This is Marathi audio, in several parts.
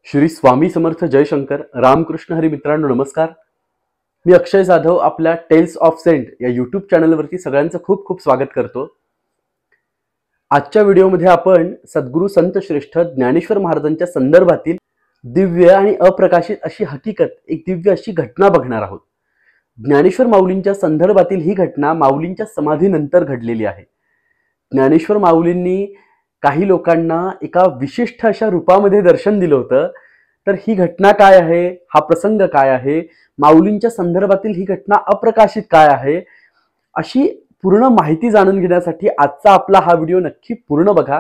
श्री स्वामी समर्थ जयशंकर रामकृष्ण हरी मित्रांनो नमस्कार। मी अक्षय जाधव आपल्या टेल्स ऑफ सेंट या यूट्यूब चॅनलवरती सगळ्यांचं खूप खूप स्वागत करतो। आजच्या व्हिडिओमध्ये आपण सद्गुरू संत श्रेष्ठ ज्ञानेश्वर महाराजांच्या संदर्भातील दिव्य आणि अप्रकाशित अशी हकीकत, एक दिव्य अशी घटना बघणार आहोत। ज्ञानेश्वर माऊलींच्या संदर्भातील ही घटना माऊलींच्या समाधीनंतर घडलेली आहे। ज्ञानेश्वर माऊलींनी काही लोकांना एका विशिष्ट अशा रूपामध्ये दर्शन दिलं होतं। तर ही घटना काय आहे, हा प्रसंग काय आहे, माऊलींच्या संदर्भातील ही घटना अप्रकाशित काय आहे, अशी पूर्ण माहिती जाणून घेण्यासाठी आजचा आपला हा व्हिडिओ नक्की पूर्ण बघा।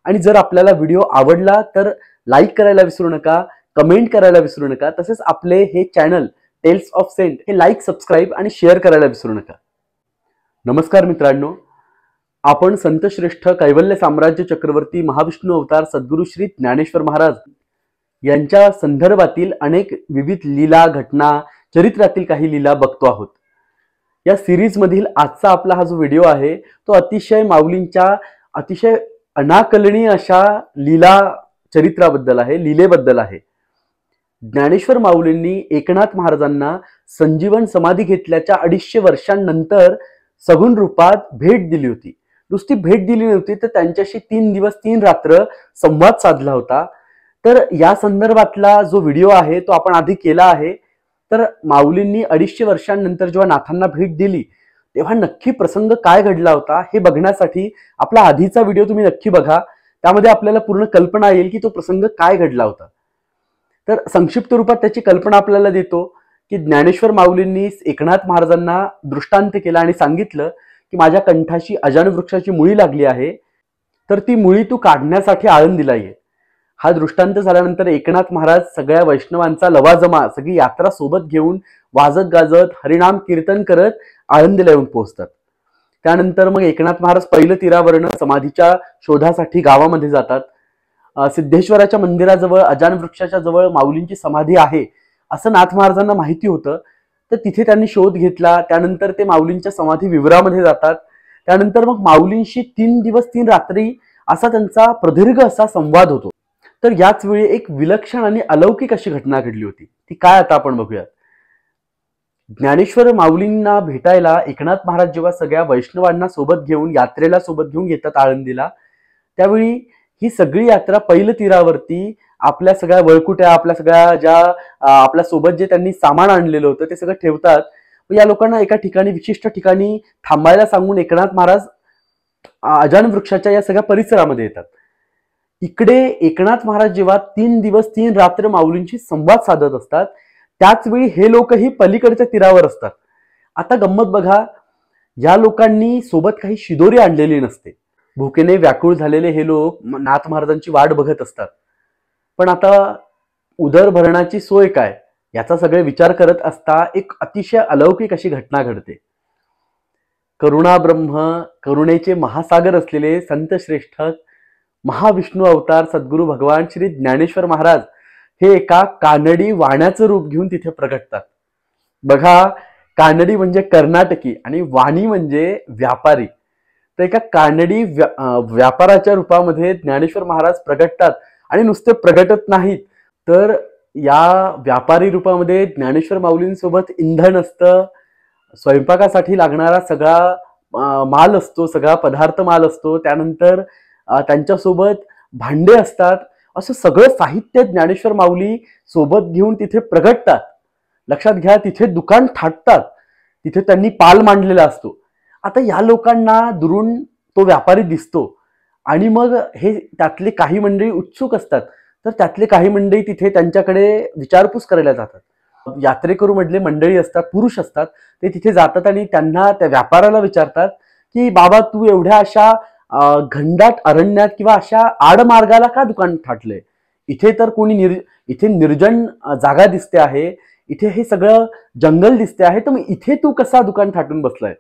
आणि जर आपल्याला व्हिडिओ आवडला तर लाईक करायला विसरू नका, कमेंट करायला विसरू नका। तसेच आपले हे चॅनल टेल्स ऑफ सेंट हे लाईक, सबस्क्राईब आणि शेअर करायला विसरू नका। नमस्कार मित्रांनो, आपण संत श्रेष्ठ कैवल्य साम्राज्य चक्रवर्ती महाविष्णू अवतार सद्गुरू श्री ज्ञानेश्वर महाराज यांच्या संदर्भातील अनेक विविध लीला, घटना, चरित्रातील काही लीला बघतो आहोत। या सिरीज मधील आजचा आपला हा जो व्हिडिओ आहे तो अतिशय माऊलींच्या अतिशय अनाकलनीय अशा लीला चरित्राबद्दल आहे, लीलेबद्दल आहे। ज्ञानेश्वर माऊलींनी एकनाथ महाराजांना संजीवन समाधी घेतल्याच्या 250 वर्षांनंतर सगुण रूपात भेट दिली होती। नुसती भेट दिली नव्हती तर त्यांच्याशी 3 दिवस 3 रात्र संवाद साधला होता। तर या संदर्भातला जो व्हिडिओ आहे तो आपण आधी केला आहे। तर माऊलींनी 250 वर्षांनंतर जेव्हा नाथांना भेट दिली तेव्हा नक्की प्रसंग काय घडला होता हे बघण्यासाठी आपला आधीचा व्हिडिओ तुम्ही नक्की बघा। त्यामध्ये आपल्याला पूर्ण कल्पना येईल की तो प्रसंग काय घडला होता। तर संक्षिप्त रूपात त्याची कल्पना आपल्याला देतो की ज्ञानेश्वर माऊलींनी एकनाथ महाराजांना दृष्टांत केला आणि सांगितलं की माझ्या कंठाशी अजान वृक्षाची मुळी लागली आहे, तर ती मुळी तू काढण्यासाठी आळंदीला ये। हा दृष्टांत झाल्यानंतर एकनाथ महाराज सगळ्या वैष्णवांचा लवाजमा, सगळी यात्रा सोबत घेऊन वाजत गाजत हरिनाम कीर्तन करत आळंदीला येऊन पोहोचतात। त्यानंतर मग एकनाथ महाराज पहिलं तीरावरण समाधीच्या शोधासाठी गावामध्ये जातात। सिद्धेश्वराच्या मंदिराजवळ अजान वृक्षाच्या जवळ माऊलींची समाधी आहे असं नाथ महाराजांना माहिती होतं। तर तिथे त्यांनी शोध घेतला। त्यानंतर ते माऊलींच्या समाधी विवरामध्ये जातात। त्यानंतर मग माऊलींशी 3 दिवस 3 रात्री असा त्यांचा प्रदीर्घ असा संवाद होतो। तर याच वेळी एक विलक्षण आणि अलौकिक अशी घटना घडली होती। ती काय आता आपण बघूयात। ज्ञानेश्वर माऊलींना भेटायला एकनाथ महाराज जेव्हा सगळ्या वैष्णवांना सोबत घेऊन यात्रेला सोबत घेऊन येतात आळंदीला, त्यावेळी ही सगळी यात्रा पहिलं तीरावरती आपल्या सगळ्या वळकुट्या, आपल्या सगळ्या ज्या आपल्या सोबत जे त्यांनी सामान आणलेलं होतं ते सगळं ठेवतात। या लोकांना एका ठिकाणी, विशिष्ट ठिकाणी थांबायला सांगून एकनाथ महाराज अजान वृक्षाच्या या सगळ्या परिसरामध्ये येतात। इकडे एकनाथ महाराज जेव्हा 3 दिवस 3 रात्र माऊलींशी संवाद साधत असतात त्याच वेळी हे लोकही पलीकडच्या तीरावर असतात। आता गंमत बघा, या लोकांनी सोबत काही शिदोरी आणलेली नसते। भुकेने व्याकुळ झालेले हे लोक नाथ महाराजांची वाट बघत असतात। पण आता उदरभरणाची सोय काय याचा सगळे विचार करत असता एक अतिशय अलौकिक अशी घटना घडते। करुणा ब्रह्म, करुणेचे महासागर असलेले संत श्रेष्ठ महाविष्णू अवतार सद्गुरू भगवान श्री ज्ञानेश्वर महाराज हे एका कानडी वाण्याचं रूप घेऊन तिथे प्रगटतात। बघा, कानडी म्हणजे कर्नाटकी आणि वाणी म्हणजे व्यापारी। तर एका कानडी व्यापाराच्या रूपामध्ये ज्ञानेश्वर महाराज प्रगटतात। आणि नुसते प्रगटत नाहीत तर या व्यापारी रूपामध्ये ज्ञानेश्वर माऊलींसोबत इंधन असतं, स्वयंपाकासाठी लागणारा सगळा माल असतो, सगळा पदार्थ माल असतो। त्यानंतर त्यांच्यासोबत भांडे असतात। असं सगळं साहित्य ज्ञानेश्वर माऊली सोबत घेऊन तिथे प्रगटतात। लक्षात घ्या, तिथे दुकान थाटतात, तिथे त्यांनी पाल मांडलेला असतो। आता या लोकांना दुरून तो व्यापारी दिसतो आणि मग हे त्यातले काही मंडळी उत्सुक असतात। तर त्यातले काही मंडळी तिथे त्यांच्याकडे विचारपूस करायला जातात। यात्रेकरू मधले मंडळी असतात, पुरुष असतात, ते तिथे जातात आणि त्यांना त्या व्यापाराला विचारतात की बाबा तू एवढ्या अशा घनदाट अरण्यात किंवा अशा आडमार्गाला का दुकान थाटलंय? इथे तर कोणी इथे निर्जन जागा दिसते आहे, इथे हे सगळं जंगल दिसते आहे, तर मग इथे तू कसा दुकान थाटून बसलाय?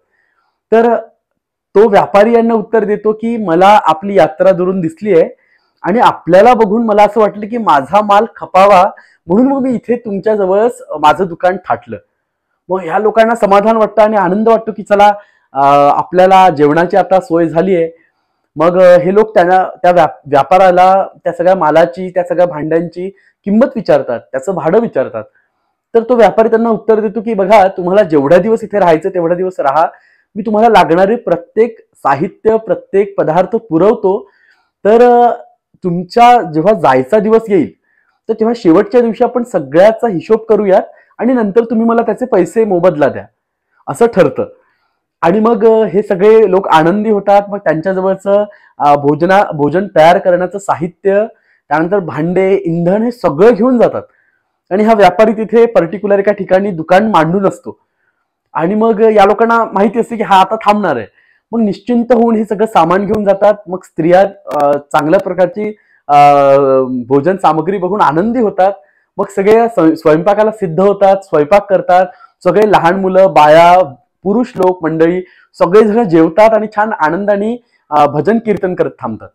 तर तो व्यापारी यांना उत्तर देतो की मला आपली यात्रा दुरून दिसली आहे आणि आपल्याला बघून मला असं वाटलं की माझा माल खपावा, म्हणून मग मी इथे तुमच्या जवळच माझं दुकान थाटलं। मग ह्या लोकांना समाधान वाटतं आणि आनंद वाटतो की चला आपल्याला जेवणाची आता सोय झाली आहे। मग हे लोक त्या व्यापाराला त्या सगळ्या मालाची, त्या सगळ्या भांड्यांची किंमत विचारतात, त्याचं भाडं विचारतात. तर तो व्यापारी त्यांना उत्तर देतो की बघा, तुम्हाला जेवढ्या दिवस इथे राहायचं तेवढ्या दिवस राहा, मी तुम्हाला लागणारे प्रत्येक साहित्य, प्रत्येक पदार्थ पुरवतो. तर तुमच्या जेव्हा जायचा दिवस येईल तर तेव्हा शेवटच्या दिवशी आपण सगळ्याचा हिशोब करूयात आणि नंतर तुम्ही मला त्याचे पैसे मोबदला द्या, असं ठरतं. आणि मग हे सगळे लोक आनंदी होतात. मग त्यांच्याजवळचं भोजन तयार करण्याचं साहित्य, त्यानंतर भांडे, इंधन हे सगळं घेऊन जातात. आणि हा व्यापारी तिथे पर्टिक्युलर एका ठिकाणी दुकान मांडून असतो. आणि मग या लोकांना माहिती असते की हा आता थांबणार आहे. मग निश्चिंत होऊन हे सगळं सामान घेऊन जातात. मग स्त्रिया चांगल्या प्रकारची भोजन सामग्री बघून आनंदी होतात. मग सगळे स्वयंपाकाला सिद्ध होतात, स्वयंपाक करतात. सगळे लहान मुलं, बाया, पुरुष लोक मंडळी सगळेजण जेवतात आणि छान आनंदाने भजन कीर्तन करत थांबतात.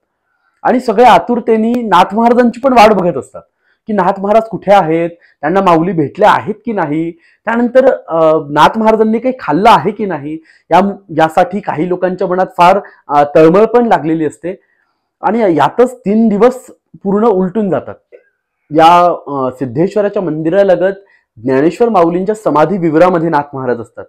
आणि सगळे आतुरतेने नाथ महाराजांची पण वाट बघत असतात की नाथ महाराज कुठे आहेत, त्यांना माऊली भेटल्या आहेत की नाही, त्यानंतर नाथ महाराजांनी काही खाल्लं आहे की नाही, यासाठी काही लोकांच्या मनात फार तळमळ पण लागलेली असते. आणि यातच 3 दिवस पूर्ण उलटून जातात. या सिद्धेश्वराच्या मंदिरालगत ज्ञानेश्वर माऊलींच्या समाधी विवरामध्ये नाथ महाराज असतात.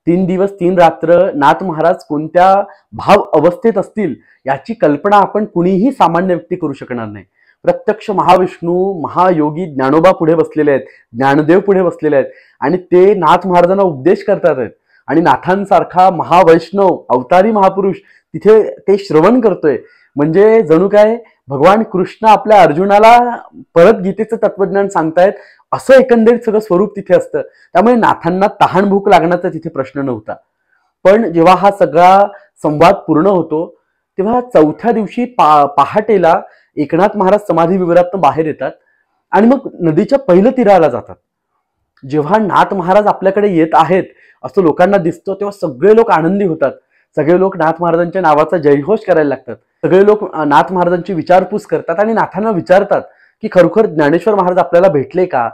3 दिवस 3 रात्र नाथ महाराज कोणत्या भाव अवस्थेत असतील याची कल्पना आपण कुणीही सामान्य व्यक्ती करू शकणार नाही. प्रत्यक्ष महाविष्णू, महायोगी ज्ञानोबा पुढे बसलेले आहेत, ज्ञानदेव पुढे बसलेले आहेत आणि ते नाथ महाराजांना उपदेश करतात आहेत. आणि नाथांसारखा महावैष्णव अवतारी महापुरुष तिथे ते श्रवण करतोय. म्हणजे जणू काय भगवान कृष्ण आपल्या अर्जुनाला परत गीतेचं तत्वज्ञान सांगतायत, असं एकंदरीत सगळं स्वरूप तिथे असतं. त्यामुळे नाथांना तहान भूक लागण्याचा तिथे प्रश्न नव्हता. पण जेव्हा हा सगळा संवाद पूर्ण होतो तेव्हा 4थ्या दिवशी पहाटेला एकनाथ महाराज समाधी विवरातून बाहेर येतात आणि मग नदीच्या पहिल्या तीराला जातात. जेव्हा नाथ महाराज आपल्याकडे येत आहेत असं लोकांना दिसतं तेव्हा सगळे लोक आनंदी होतात. सगळे लोक नाथ महाराजांच्या नावाचा जयघोष करायला लागतात. सगळे लोक नाथ महाराजांची विचारपूस करतात आणि नाथांना विचारतात की खरोखर ज्ञानेश्वर महाराज आपल्याला भेटले का,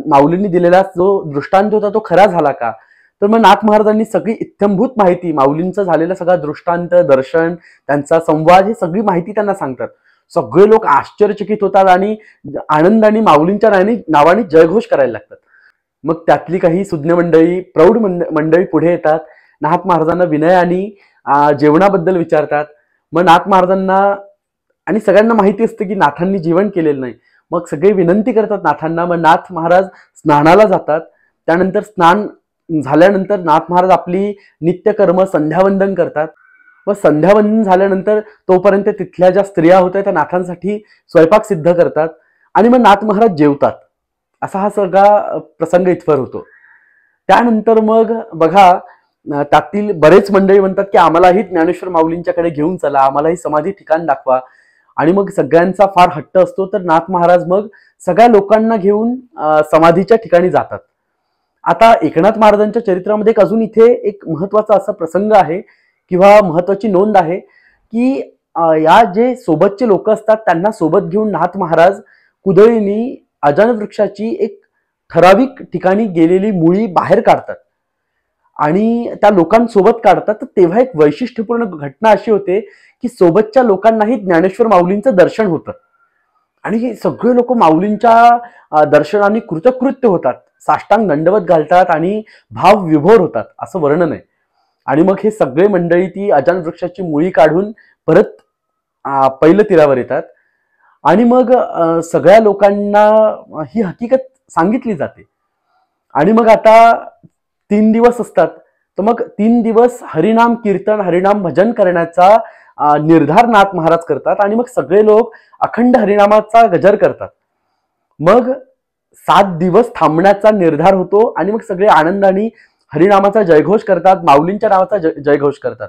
माऊलींनी दिलेला जो दृष्टांत होता तो खरा झाला का. तर मग नाथ महाराजांनी सगळी इत्थंभूत माहिती, माऊलींचा झालेला सगळा दृष्टांत, दर्शन, त्यांचा संवाद, ही सगळी माहिती त्यांना सांगतात. सगळे लोक आश्चर्यचकित होतात आणि आनंदाने माऊलींच्या नावाने जयघोष करायला लागतात. मग त्यातली काही सुज्ञ मंडळी, प्रौढ मंडळी पुढे येतात. नाथ महाराजांना विनयाने जेवणाबद्दल विचारतात. मग नाथ महाराजांना, आणि सगळ्यांना माहिती असतं की नाथांनी जेवण केलेलं नाही, मग सगळे विनंती करतात नाथांना. मग नाथ महाराज स्नानाला जातात. त्यानंतर स्नान झाल्यानंतर नाथ महाराज आपली नित्यकर्म संध्यावंदन करतात. व संध्यावंदन झाल्यानंतर तोपर्यंत तिथल्या ज्या स्त्रिया होत्या त्या नाथांसाठी स्वयंपाक सिद्ध करतात आणि मग नाथ महाराज जेवतात. असा हा सगळा प्रसंग इथवर होतो. त्यानंतर मग बघा, त्यातील बरेच मंडळी म्हणतात की आम्हालाही ज्ञानेश्वर माऊलींच्याकडे घेऊन चला, आम्हालाही समाधी ठिकाण दाखवा. आणि मग सगळ्यांचा फार हट्ट असतो. तर नाथ महाराज मग सगळ्या लोकांना घेऊन समाधीच्या ठिकाणी जातात. आता एकनाथ महाराजांच्या चरित्रामध्ये एक अजून इथे एक महत्वाचा असा प्रसंग आहे किंवा महत्वाची नोंद आहे की या जे सोबतचे लोक असतात त्यांना सोबत घेऊन नाथ महाराज कुदळीनी अजान वृक्षाची एक ठराविक ठिकाणी गेलेली मुळी बाहेर काढतात आणि त्या लोकांसोबत काढतात. तर तेव्हा एक वैशिष्ट्यपूर्ण घटना अशी होते की सोबतच्या लोकांनाही ज्ञानेश्वर माऊलींचं दर्शन होतं आणि सगळे लोक माऊलींच्या दर्शनाने कृतकृत्य होतात, साष्टांग दंडवत घालतात आणि भाव विभोर होतात असं वर्णन आहे. आणि मग हे सगळे मंडळी ती अजान वृक्षाची मुळी काढून परत पहिलं तीरावर येतात आणि मग सगळ्या लोकांना ही हकीकत सांगितली जाते. आणि मग आता 3 दिवस असतात. तर मग 3 दिवस हरिनाम कीर्तन, हरिनाम भजन करण्याचा निर्धार नाथ महाराज करतात आणि मग सगळे लोक अखंड हरिनामाचा गजर करतात. मग 7 दिवस थांबण्याचा निर्धार होतो आणि मग सगळे आनंदाने हरिनामाचा जयघोष करतात, माऊलींच्या नावाचा जयघोष करतात.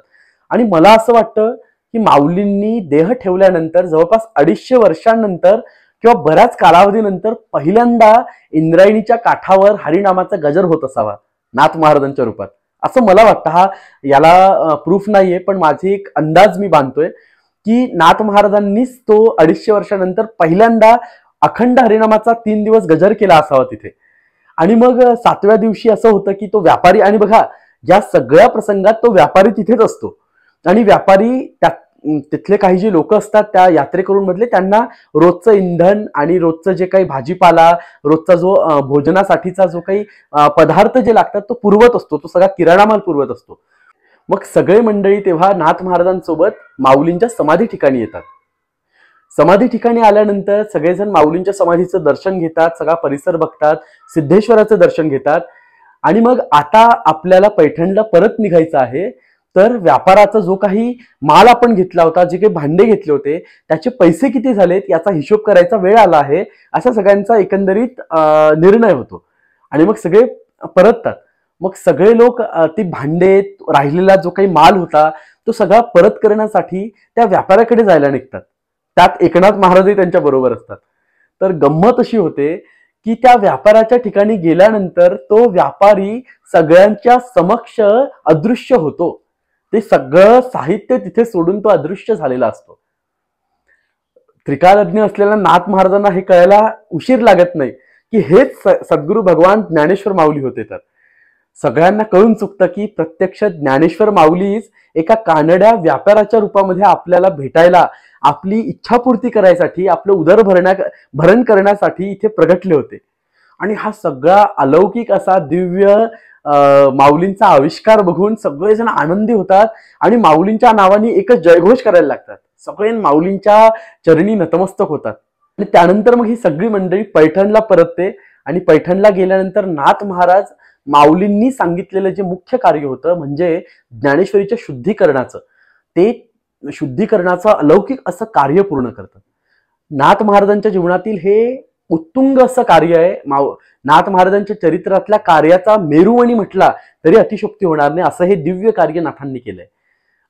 आणि मला असं वाटतं की माऊलींनी देह ठेवल्यानंतर जवळपास 250 वर्षांनंतर किंवा बऱ्याच कालावधीनंतर पहिल्यांदा इंद्रायणीच्या काठावर हरिनामाचा गजर होत असावा नाथ महाराजांच्या रूपात, असं मला वाटतं. हा याला प्रूफ नाहीये पण माझी एक अंदाज मी बांधतोय की नाथ महाराजांनीच तो 250 वर्षानंतर पहिल्यांदा अखंड हरिनामाचा 3 दिवस गजर केला असावा तिथे. आणि मग 7व्या दिवशी असं होतं की तो व्यापारी, आणि बघा या सगळ्या प्रसंगात तो व्यापारी तिथेच असतो आणि व्यापारी तिथले काही जे लोक असतात त्या यात्रेकरूंमधले, त्यांना रोजचं इंधन आणि रोजचं जे काही भाजीपाला, रोजचा जो भोजनासाठीचा जो काही पदार्थ जे लागतात तो पुरवत असतो, तो सगळा किराणा माल पुरवत असतो. मग सगळे मंडळी तेव्हा नाथ महाराजांसोबत माऊलींच्या समाधी ठिकाणी येतात. समाधी ठिकाणी आल्यानंतर सगळेजण माऊलींच्या समाधीचं दर्शन घेतात, सगळा परिसर बघतात, सिद्धेश्वराचं दर्शन घेतात. आणि मग आता आपल्याला पैठणला परत निघायचं आहे. तर व्यापाराचा जो काही माल आपण घेतला होता, जे काही भांडे घेतले होते, त्याचे पैसे किती झालेत याचा हिशोब करायचा वेळ आला आहे, असा सगळ्यांचा एकंदरीत निर्णय होतो. आणि मग सगळे परततात. मग सगळे लोक ती भांडे, राहिलेला जो काही माल होता तो सगळा परत करण्यासाठी त्या व्यापाऱ्याकडे जायला निघतात. त्यात एकनाथ महाराजही त्यांच्या बरोबर असतात. तर गंमत अशी होते की त्या व्यापाराच्या ठिकाणी गेल्यानंतर तो व्यापारी सगळ्यांच्या समक्ष अदृश्य होतो. ते सगळं साहित्य तिथे सोडून तो अदृश्य झालेला असतो. त्रिकालज्ञ असलेल्या नाथ महाराजांना हे कळायला उशीर लागत नाही की हेच सद्गुरू भगवान ज्ञानेश्वर माऊली होते. तर सगळ्यांना कळून चुकतं की प्रत्यक्ष ज्ञानेश्वर माऊलीच एका कानड्या व्यापाराच्या रूपामध्ये आपल्याला भेटायला, आपली इच्छापूर्ती करायसाठी, आपलं भरण करण्यासाठी इथे प्रगटले होते. आणि हा सगळा अलौकिक असा दिव्य माऊलींचा आविष्कार बघून सगळेजण आनंदी होतात आणि माऊलींच्या नावाने एकच जयघोष करायला लागतात. सगळे माऊलींच्या चरणी नतमस्तक होतात. आणि त्यानंतर मग ही सगळी मंडळी पैठणला परतते. आणि पैठणला गेल्यानंतर नाथ महाराज माऊलींनी सांगितलेलं जे मुख्य कार्य होतं, म्हणजे ज्ञानेश्वरीच्या शुद्धीकरणाचं, ते शुद्धीकरणाचं अलौकिक असं कार्य पूर्ण करतात. नाथ महाराजांच्या जीवनातील हे उत्तुंग असं कार्य आहे. नाथ महाराजांच्या चरित्रातल्या कार्याचा मेरुमणी म्हटला तरी अतिशोक्ती होणार नाही, असं हे दिव्य कार्य नाथांनी केलंय.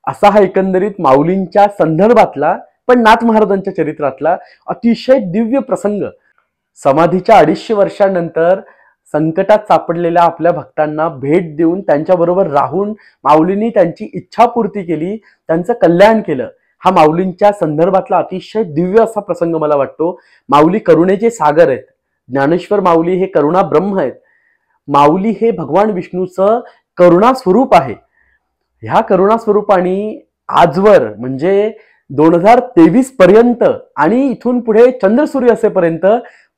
असा हा एकंदरीत माऊलींच्या संदर्भातला, पण नाथ महाराजांच्या चरित्रातला अतिशय दिव्य प्रसंग. समाधीच्या 250 वर्षांनंतर संकटात सापडलेल्या आपल्या भक्तांना भेट देऊन त्यांच्याबरोबर राहून माऊलींनी त्यांची इच्छापूर्ती केली, त्यांचं कल्याण केलं. हा माऊलींच्या संदर्भातला अतिशय दिव्य असा प्रसंग मला वाटतो. माऊली करुणेचे सागर आहेत. ज्ञानेश्वर माऊली हे करुणा ब्रह्म आहेत. माऊली हे भगवान विष्णूचं करुणा स्वरूप आहे. ह्या करुणा स्वरूपाने आजवर म्हणजे 2023 पर्यंत आणि इथून पुढे चंद्रसूर्य असेपर्यंत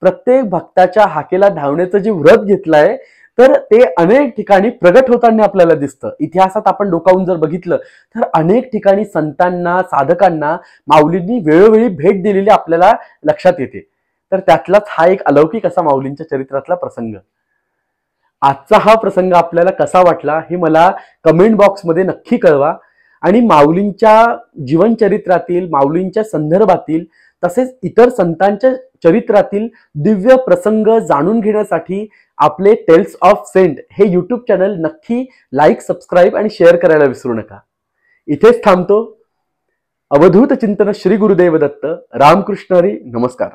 प्रत्येक भक्ताच्या हाकेला धावण्याचं जे व्रत घेतलंय, तर ते अनेक ठिकाणी प्रगट होताना आपल्याला दिसतं. इतिहासात आपण डोकावून जर बघितलं तर अनेक ठिकाणी संतांना, साधकांना माऊलींनी वेळोवेळी भेट दिलेली आपल्याला लक्षात येते. तर त्यातलाच हा एक अलौकिक असा माऊलींच्या चरित्रातला प्रसंग. आजचा हा प्रसंग आपल्याला कसा वाटला हे मला कमेंट बॉक्समध्ये नक्की कळवा. आणि माऊलींच्या जीवनचरित्रातील, माऊलींच्या संदर्भातील तसेच इतर संतांच्या चरित्रातील दिव्य प्रसंग जाणून घेण्यासाठी आपले टेल्स ऑफ सेंट हे यूट्यूब चॅनल नक्की लाईक, सबस्क्राईब आणि शेअर करायला विसरू नका. इथेच थांबतो. अवधूत चिंतन श्री गुरुदेव दत्त. रामकृष्ण हरी. नमस्कार.